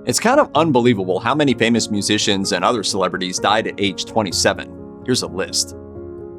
It's kind of unbelievable how many famous musicians and other celebrities died at age 27. Here's a list.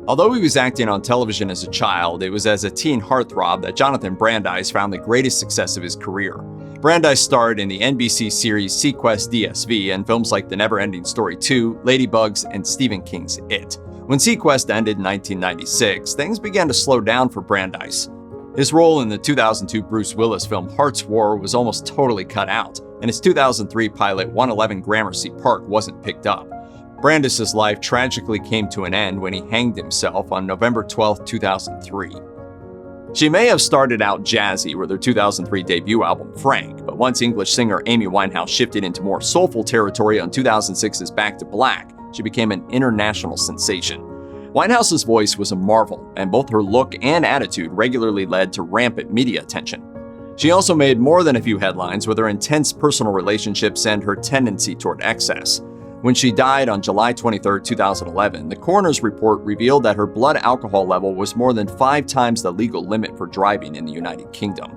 Although he was acting on television as a child, it was as a teen heartthrob that Jonathan Brandis found the greatest success of his career. Brandis starred in the NBC series seaQuest DSV and films like The Never-Ending Story 2, Ladybugs, and Stephen King's It. When seaQuest ended in 1996, things began to slow down for Brandis. His role in the 2002 Bruce Willis film Hart's War was almost totally cut out, and his 2003 pilot 111 Gramercy Park wasn't picked up. Brandis' life tragically came to an end when he hanged himself on November 12, 2003. She may have started out jazzy with her 2003 debut album Frank, but once English singer Amy Winehouse shifted into more soulful territory on 2006's Back to Black, she became an international sensation. Winehouse's voice was a marvel, and both her look and attitude regularly led to rampant media attention. She also made more than a few headlines with her intense personal relationships and her tendency toward excess. When she died on July 23, 2011, the coroner's report revealed that her blood alcohol level was more than 5 times the legal limit for driving in the United Kingdom.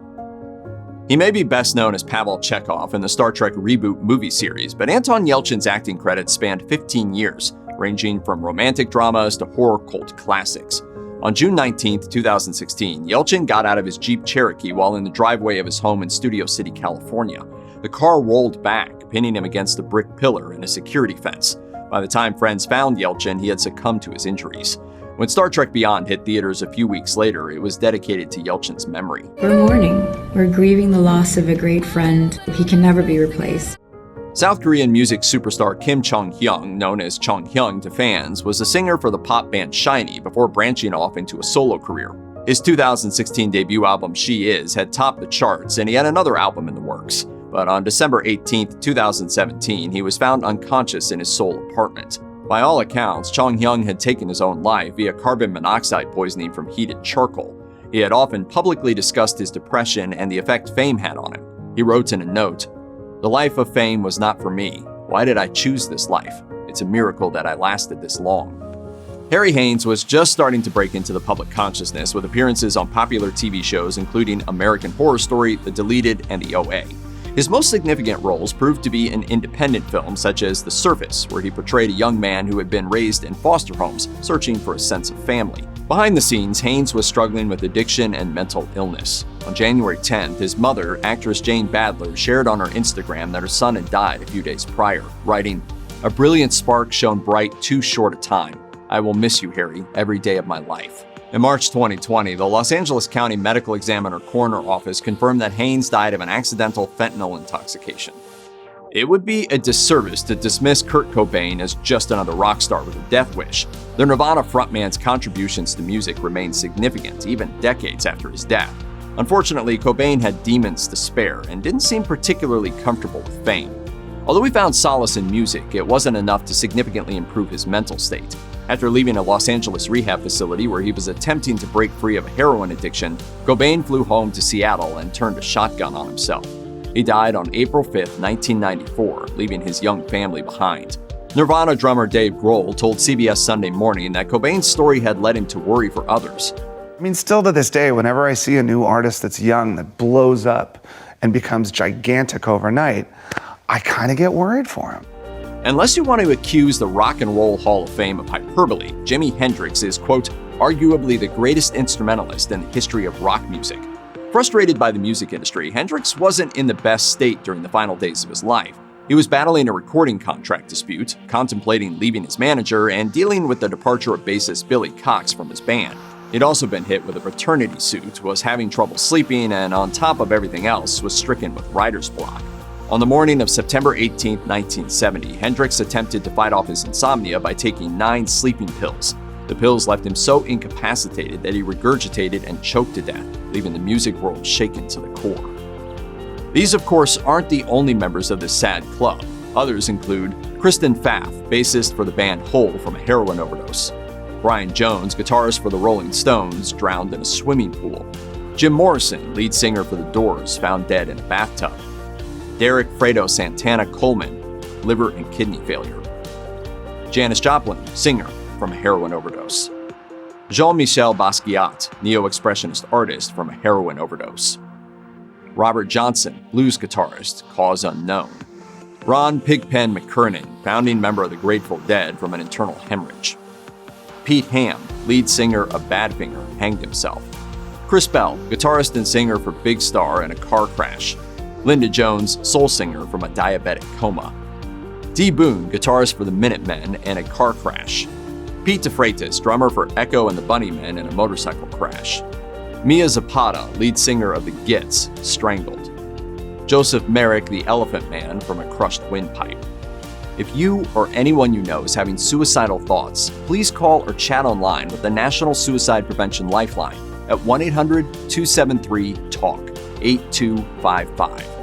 He may be best known as Pavel Chekhov in the Star Trek reboot movie series, but Anton Yelchin's acting credits spanned 15 years, ranging from romantic dramas to horror cult classics. On June 19, 2016, Yelchin got out of his Jeep Cherokee while in the driveway of his home in Studio City, California. The car rolled back, pinning him against a brick pillar and a security fence. By the time friends found Yelchin, he had succumbed to his injuries. When Star Trek Beyond hit theaters a few weeks later, it was dedicated to Yelchin's memory. We're mourning. We're grieving the loss of a great friend. He can never be replaced. South Korean music superstar Kim Chung-hyung, known as Chung-hyung to fans, was a singer for the pop band SHINee before branching off into a solo career. His 2016 debut album She Is had topped the charts, and he had another album in the works. But on December 18, 2017, he was found unconscious in his Seoul apartment. By all accounts, Chung-hyung had taken his own life via carbon monoxide poisoning from heated charcoal. He had often publicly discussed his depression and the effect fame had on him. He wrote in a note, "The life of fame was not for me. Why did I choose this life? It's a miracle that I lasted this long." Harry Haynes was just starting to break into the public consciousness with appearances on popular TV shows including American Horror Story, The Deleted, and The OA. His most significant roles proved to be in independent films such as The Surface, where he portrayed a young man who had been raised in foster homes, searching for a sense of family. Behind the scenes, Haynes was struggling with addiction and mental illness. On January 10th, his mother, actress Jane Badler, shared on her Instagram that her son had died a few days prior, writing, "A brilliant spark shone bright too short a time. I will miss you, Harry, every day of my life." In March 2020, the Los Angeles County Medical Examiner Coroner Office confirmed that Haynes died of an accidental fentanyl intoxication. It would be a disservice to dismiss Kurt Cobain as just another rock star with a death wish. The Nirvana frontman's contributions to music remained significant even decades after his death. Unfortunately, Cobain had demons to spare and didn't seem particularly comfortable with fame. Although he found solace in music, it wasn't enough to significantly improve his mental state. After leaving a Los Angeles rehab facility where he was attempting to break free of a heroin addiction, Cobain flew home to Seattle and turned a shotgun on himself. He died on April 5, 1994, leaving his young family behind. Nirvana drummer Dave Grohl told CBS Sunday Morning that Cobain's story had led him to worry for others. I mean, still to this day, whenever I see a new artist that's young, that blows up and becomes gigantic overnight, I kind of get worried for him. Unless you want to accuse the Rock and Roll Hall of Fame of hyperbole, Jimi Hendrix is, quote, arguably the greatest instrumentalist in the history of rock music. Frustrated by the music industry, Hendrix wasn't in the best state during the final days of his life. He was battling a recording contract dispute, contemplating leaving his manager, and dealing with the departure of bassist Billy Cox from his band. He'd also been hit with a paternity suit, was having trouble sleeping, and on top of everything else, was stricken with writer's block. On the morning of September 18, 1970, Hendrix attempted to fight off his insomnia by taking 9 sleeping pills. The pills left him so incapacitated that he regurgitated and choked to death, leaving the music world shaken to the core. These, of course, aren't the only members of this sad club. Others include Kristen Pfaff, bassist for the band Hole from a heroin overdose; Brian Jones, guitarist for the Rolling Stones, drowned in a swimming pool; Jim Morrison, lead singer for The Doors, found dead in a bathtub; Derek Fredo Santana Coleman, liver and kidney failure; Janis Joplin, singer, from a heroin overdose; Jean-Michel Basquiat, neo-expressionist artist, from a heroin overdose; Robert Johnson, blues guitarist, cause unknown; Ron Pigpen McKernan, founding member of the Grateful Dead, from an internal hemorrhage. Pete Ham, lead singer of Badfinger, hanged himself. Chris Bell, guitarist and singer for Big Star, in a car crash. Linda Jones, soul singer, from a diabetic coma. Dee Boone, guitarist for the Minutemen, in a car crash. Pete DeFreitas, drummer for Echo and the Bunnymen, in a motorcycle crash. Mia Zapata, lead singer of the Gits, strangled. Joseph Merrick, the Elephant Man, from a crushed windpipe. If you or anyone you know is having suicidal thoughts, please call or chat online with the National Suicide Prevention Lifeline at 1-800-273-TALK, 8255.